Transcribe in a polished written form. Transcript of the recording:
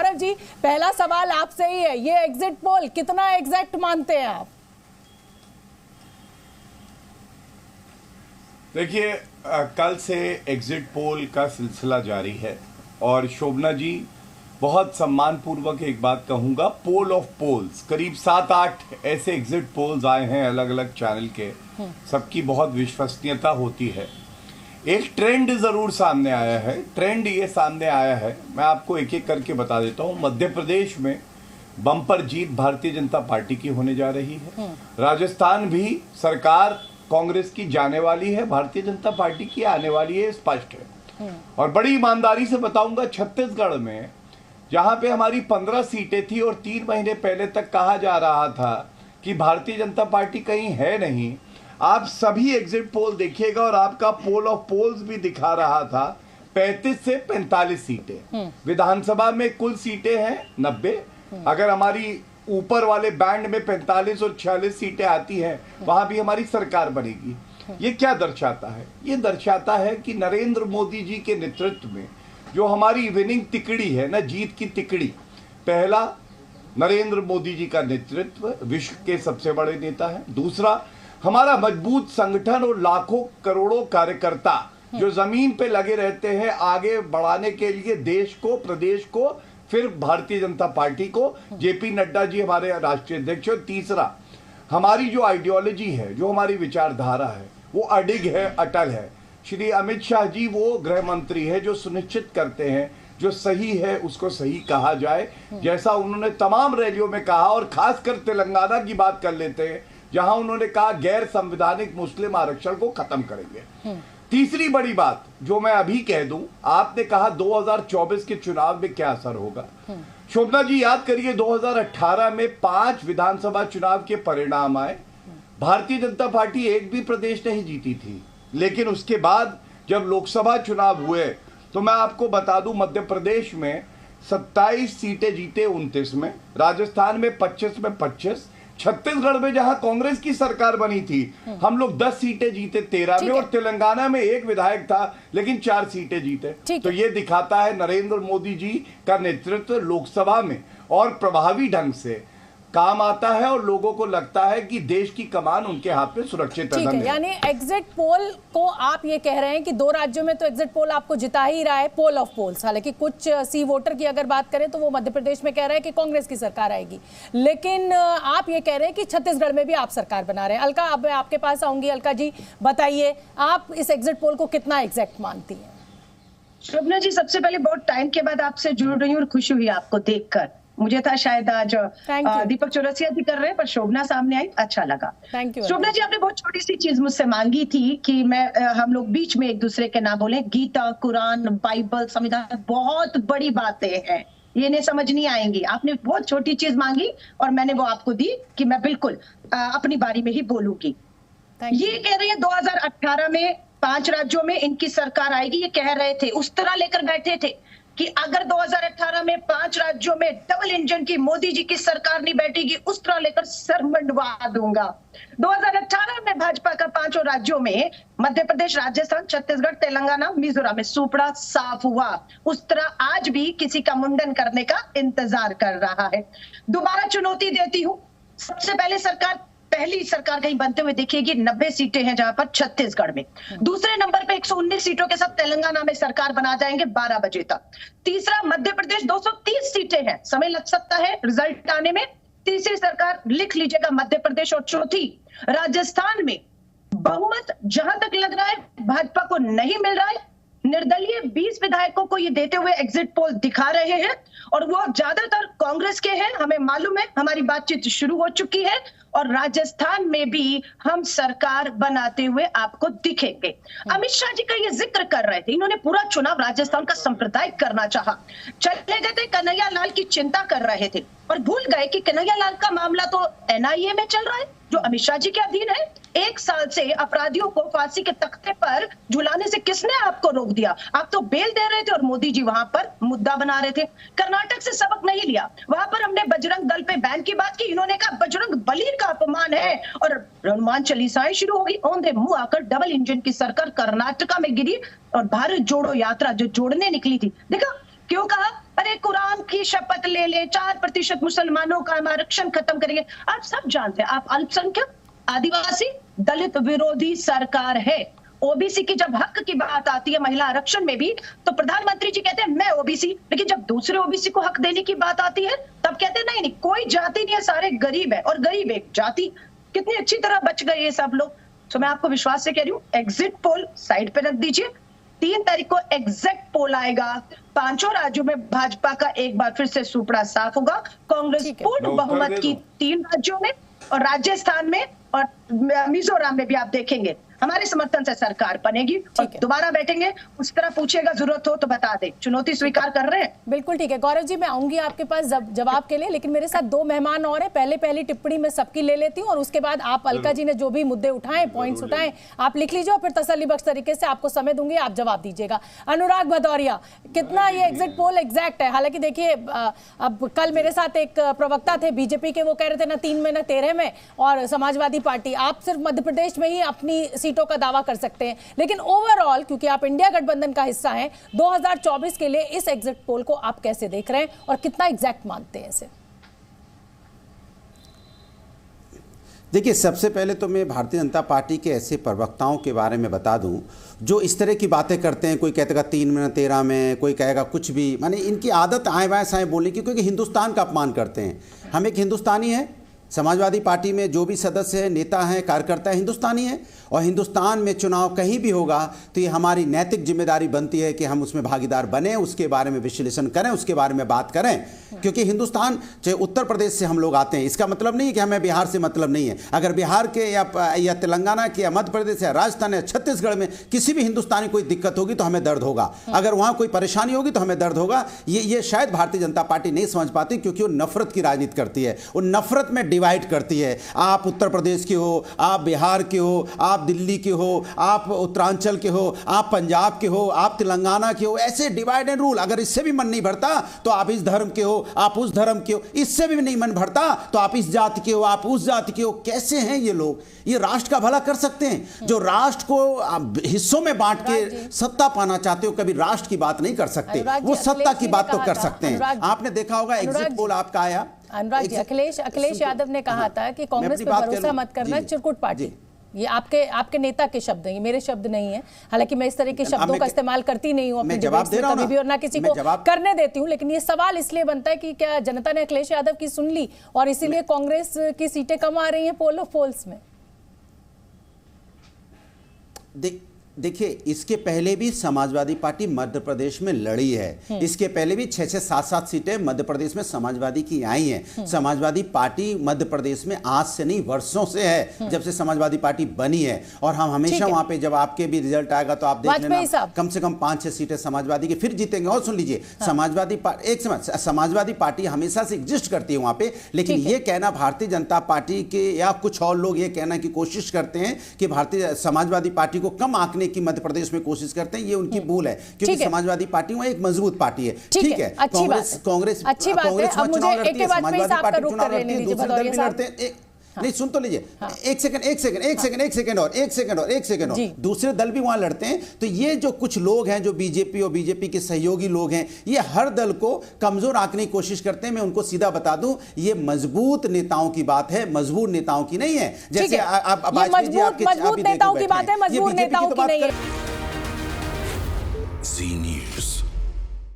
गौरव जी, पहला सवाल आपसे ही है, ये एग्जिट पोल कितना एग्जैक्ट मानते हैं आप? देखिए, कल से एग्जिट पोल का सिलसिला जारी है और शोभना जी, बहुत सम्मानपूर्वक एक बात कहूंगा, पोल ऑफ पोल्स करीब 7-8 ऐसे एग्जिट पोल्स आए हैं अलग अलग चैनल के, सबकी बहुत विश्वसनीयता होती है। एक ट्रेंड जरूर सामने आया है, ट्रेंड ये सामने आया है, मैं आपको एक एक करके बता देता हूं। मध्य प्रदेश में बम्पर जीत भारतीय जनता पार्टी की होने जा रही है। राजस्थान भी सरकार कांग्रेस की जाने वाली है, भारतीय जनता पार्टी की आने वाली है, स्पष्ट है। और बड़ी ईमानदारी से बताऊंगा, छत्तीसगढ़ में जहां पे हमारी 15 सीटें थी और 3 महीने पहले तक कहा जा रहा था कि भारतीय जनता पार्टी कहीं है नहीं, आप सभी एग्जिट पोल देखिएगा और आपका पोल ऑफ पोल्स भी दिखा रहा था 35 से 45 सीटें। विधानसभा में कुल सीटें हैं 90, अगर हमारी ऊपर वाले बैंड में 45 और 46 सीटें आती हैं, वहां भी हमारी सरकार बनेगी। ये क्या दर्शाता है? ये दर्शाता है कि नरेंद्र मोदी जी के नेतृत्व में जो हमारी विनिंग तिकड़ी है ना, जीत की तिकड़ी, पहला नरेंद्र मोदी जी का नेतृत्व, विश्व के सबसे बड़े नेता है। दूसरा, हमारा मजबूत संगठन और लाखों करोड़ों कार्यकर्ता जो जमीन पे लगे रहते हैं आगे बढ़ाने के लिए देश को, प्रदेश को, फिर भारतीय जनता पार्टी को, जेपी नड्डा जी हमारे राष्ट्रीय अध्यक्ष। और तीसरा, हमारी जो आइडियोलॉजी है, जो हमारी विचारधारा है, वो अडिग है, अटल है। श्री अमित शाह जी वो गृह मंत्री है जो सुनिश्चित करते हैं जो सही है उसको सही कहा जाए, जैसा उन्होंने तमाम रैलियों में कहा। और खासकर तेलंगाना की बात कर लेते हैं, जहां उन्होंने कहा गैर संवैधानिक मुस्लिम आरक्षण को खत्म करेंगे। तीसरी बड़ी बात जो मैं अभी कह दूं, आपने कहा 2024 के चुनाव में क्या असर होगा। शोभना जी, याद करिए 2018 में 5 विधानसभा चुनाव के परिणाम आए, भारतीय जनता पार्टी एक भी प्रदेश नहीं जीती थी। लेकिन उसके बाद जब लोकसभा चुनाव हुए तो मैं आपको बता दूं, मध्य प्रदेश में 27 सीटें जीते 29 में, राजस्थान में 25 में 25, छत्तीसगढ़ में जहां कांग्रेस की सरकार बनी थी हम लोग 10 सीटें जीते 13 में, और तेलंगाना में 1 विधायक था लेकिन 4 सीटें जीते। तो ये दिखाता है नरेंद्र मोदी जी का नेतृत्व लोकसभा में और प्रभावी ढंग से काम आता है और लोगों को लगता है कि देश की कमान उनके हाथ में सुरक्षित है। यानी एग्जिट पोल को आप ये कह रहे हैं कि 2 राज्यों में तो एग्जिट पोल आपको जिता ही रहा है, पोल ऑफ पोल्स। हालांकि कुछ सी वोटर की अगर बात करें तो वो मध्य प्रदेश में कह रहे हैं कि कांग्रेस की सरकार आएगी, लेकिन आप ये कह रहे हैं कि छत्तीसगढ़ में भी आप सरकार बना रहे हैं। अलका, अब मैं आपके पास आऊंगी। अलका जी, बताइए आप इस एग्जिट पोल को कितना एग्जैक्ट मानती है? शोभना जी, सबसे पहले बहुत टाइम के बाद आपसे जुड़ रही हूँ और खुशी हुई आपको देखकर। मुझे था शायद आज दीपक चौरसिया जी कर रहे हैं, पर शोभना सामने आई, अच्छा लगा। शोभना जी, आपने बहुत छोटी सी चीज मुझसे मांगी थी कि हम लोग बीच में एक दूसरे के ना बोले। गीता, कुरान, बाइबल, संविधान बहुत बड़ी बातें हैं, ये इन्हें समझ नहीं आएंगी। आपने बहुत छोटी चीज मांगी और मैंने वो आपको दी कि मैं बिल्कुल अपनी बारी में ही बोलूंगी। ये कह रही है 2018 में 5 राज्यों में इनकी सरकार आएगी, ये कह रहे थे, उस तरह लेकर बैठे थे कि अगर 2018 में 5 राज्यों में डबल इंजन की मोदी जी की सरकार नहीं बैठेगी, उस तरह लेकर सर मंडवा दूंगा। 2018 में भाजपा का 5 राज्यों में मध्य प्रदेश, राजस्थान, छत्तीसगढ़, तेलंगाना, मिजोरम में सुपड़ा साफ हुआ, उस तरह आज भी किसी का मुंडन करने का इंतजार कर रहा है। दोबारा चुनौती देती हूँ, सबसे पहले पहली सरकार कहीं बनते हुए देखिएगी 90 सीटें हैं जहां पर छत्तीसगढ़ में। दूसरे नंबर पे 119 सीटों के साथ तेलंगाना में सरकार बना जाएंगे 12 बजे तक। तीसरा मध्य प्रदेश 230 सीटें हैं, समय लग सकता है रिजल्ट आने में। तीसरी सरकार लिख लीजिएगा मध्य प्रदेश। और चौथी राजस्थान में बहुमत जहां तक लग रहा है भाजपा को नहीं मिल रहा है, निर्दलीय 20 विधायकों को ये देते हुए एग्जिट पोल दिखा रहे हैं और वो ज्यादातर कांग्रेस के हैं, हमें मालूम है, हमारी बातचीत शुरू हो चुकी है। और राजस्थान में भी हम सरकार बनाते हुए आपको दिखेंगे। अमित शाह जी का ये जिक्र कर रहे थे, इन्होंने पूरा चुनाव राजस्थान का सांप्रदायिक करना चाहा, चले गए थे कन्हैया लाल की चिंता कर रहे थे और भूल गए कि कन्हैया लाल का मामला तो एनआईए में चल रहा है जो अमित शाह जी के अधीन है। 1 साल से अपराधियों को फांसी के तख्ते पर झुलाने से किसने आपको रोक दिया? आप तो बेल दे रहे थे और मोदी जी वहां पर मुद्दा बना रहे थे। कर्नाटक से सबक नहीं लिया, वहां पर हमने बजरंग दल पे बैन की बात की, इन्होंने कहा बजरंग बली का अपमान है और हनुमान चालीसाएं शुरू होगी। औंधे मुंह आकर डबल इंजन की सरकार कर्नाटका में गिरी और भारत जोड़ो यात्रा जो जोड़ने निकली थी, देखा क्यों कहा? अरे कुरान की शपथ ले ले, 4% मुसलमानों का आरक्षण खत्म करेंगे। आप सब जानते हैं, आप अल्पसंख्यक, आदिवासी, दलित विरोधी सरकार है। ओबीसी की जब हक की बात आती है महिला आरक्षण में भी, तो प्रधानमंत्री जी कहते हैं मैं ओबीसी, लेकिन जब दूसरे ओबीसी को हक देने की बात आती है तब कहते हैं नहीं नहीं, कोई जाति नहीं है, सारे गरीब है, और गरीब एक जाति। कितनी अच्छी तरह बच गए ये सब लोग। तो मैं आपको विश्वास से कह रही हूँ, एग्जिट पोल साइड पे रख दीजिए। 3 तारीख को एग्जैक्ट पोल आएगा। 5 राज्यों में भाजपा का एक बार फिर से सुपड़ा साफ होगा। कांग्रेस पूर्ण बहुमत की 3 राज्यों में, और राजस्थान में और मिजोरम में भी आप देखेंगे हमारे समर्थन से सरकार बनेगी और दोबारा बैठेंगे। उस तरह पूछेगा, जरूरत हो तो बता दे। चुनौती स्वीकार कर रहे हैं। बिल्कुल ठीक है गौरव जी, मैं आऊंगी आपके पास जवाब के लिए, लेकिन मेरे साथ 2 मेहमान और हैं। पहली टिप्पणी मैं सबकी ले लेती हूँ और उसके बाद आप अलका जी ने जो भी मुद्दे उठाए, पॉइंट्स उठाए, आप लिख लीजिए और फिर तसल्लीबख्श तरीके से आपको समय दूंगी, आप जवाब दीजिएगा। अनुराग भदौरिया, कितना ये एग्जिट पोल एग्जैक्ट है? हालांकि देखिए, अब कल मेरे साथ एक प्रवक्ता थे बीजेपी के, वो कह रहे थे ना 3 में ना 13 में, और समाजवादी पार्टी, आप सिर्फ मध्य प्रदेश में ही अपनी सीटों का दावा कर सकते हैं, लेकिन ओवरऑल क्योंकि आप इंडिया गठबंधन का हिस्सा हैं, 2024 के लिए इस एग्जिट पोल को आप कैसे देख रहे हैं और कितना एग्जैक्ट मानते हैं इसे? देखिए, सबसे पहले तो मैं भारतीय जनता पार्टी के ऐसे प्रवक्ताओं के बारे में बता दूं जो इस तरह की बातें करते हैं। कोई कहता 3 में 13 में, कोई कहेगा कुछ भी, माने इनकी आदत आए बाएं साएं बोलने की, क्योंकि हिंदुस्तान का अपमान करते हैं। हम एक हिंदुस्तानी हैं, समाजवादी पार्टी में जो भी सदस्य हैं, नेता हैं, कार्यकर्ता हैं, हिंदुस्तानी हैं, और हिंदुस्तान में चुनाव कहीं भी होगा तो ये हमारी नैतिक जिम्मेदारी बनती है कि हम उसमें भागीदार बने, उसके बारे में विश्लेषण करें, उसके बारे में बात करें। क्योंकि हिंदुस्तान, चाहे उत्तर प्रदेश से हम लोग आते हैं, इसका मतलब नहीं है कि हमें बिहार से मतलब नहीं है। अगर बिहार के या तेलंगाना के या मध्य प्रदेश या राजस्थान या छत्तीसगढ़ में किसी भी हिंदुस्तानी कोई दिक्कत होगी तो हमें दर्द होगा, अगर वहाँ कोई परेशानी होगी तो हमें दर्द होगा। ये शायद भारतीय जनता पार्टी नहीं समझ पाती, क्योंकि वो नफरत की राजनीति करती है, वो नफरत में डिवाइड करती है। आप उत्तर प्रदेश के हो, आप बिहार के हो, आप दिल्ली के हो, आप उत्तरांचल के हो, आप पंजाब के हो, आप तेलंगाना के हो, ऐसे डिवाइड एंड रूल। अगर इससे भी मन नहीं भरता तो आप इस धर्म के हो, आप उस धर्म के हो, इससे भी नहीं मन भरता तो आप इस जाति के हो, आप उस जाति के हो। कैसे हैं ये लोग? ये राष्ट्र का भला कर सकते हैं? जो राष्ट्र को हिस्सों में बांट के सत्ता पाना चाहते हो, कभी राष्ट्र की बात नहीं कर सकते, वो सत्ता की बात तो कर सकते हैं। आपने देखा होगा एग्जिट पोल आपका आया, अनुराग जी, अखिलेश यादव ने कहा था कि कांग्रेस पर भरोसा मत करना, चिरकुट पार्टी। ये आपके नेता के शब्द हैं, ये मेरे शब्द नहीं है। हालांकि मैं इस तरह के शब्दों का इस्तेमाल करती नहीं हूं अपने डिबेट्स में कभी भी, और ना किसी को करने देती हूं, लेकिन ये सवाल इसलिए बनता है कि क्या जनता ने अखिलेश यादव की सुन ली और इसीलिए कांग्रेस की सीटें कम आ रही हैं पोल ऑफ पोल्स में? देखिए, इसके पहले भी समाजवादी पार्टी मध्य प्रदेश में लड़ी है। इसके पहले भी 6-6, 7-7 सीटें मध्य प्रदेश में समाजवादी की आई हैं। समाजवादी पार्टी मध्य प्रदेश में आज से नहीं, वर्षों से है, जब से समाजवादी पार्टी बनी है। और हम हमेशा वहां पे, जब आपके भी रिजल्ट आएगा तो आप देख लेना, कम से कम 5-6 सीटें समाजवादी की फिर जीतेंगे। और सुन लीजिए, समाजवादी पार्टी हमेशा से एग्जिस्ट करती है वहां पे, लेकिन ये कहना भारतीय जनता पार्टी के या कुछ और लोग ये कहना की कोशिश करते हैं कि भारतीय समाजवादी पार्टी को कम आंकने की मध्य प्रदेश में कोशिश करते हैं, ये उनकी भूल है। क्योंकि समाजवादी पार्टी वो एक मजबूत पार्टी है। ठीक है, कांग्रेस अच्छी बात है। अब मुझे एक बात में आपका रुख कर लेने दीजिए भदौरिया साहब। नहीं, सुन तो लीजिए, एक सेकंड और दूसरे दल भी वहां लड़ते हैं। तो ये जो कुछ लोग हैं, जो बीजेपी और बीजेपी के सहयोगी लोग हैं, ये हर दल को कमजोर आंकने की कोशिश करते हैं। मैं उनको सीधा बता दूं, ये मजबूत नेताओं की बात है, मजबूर नेताओं की नहीं है। जैसे मजबूत नेताओं की बात है, मजबूर नेताओं की नहीं है।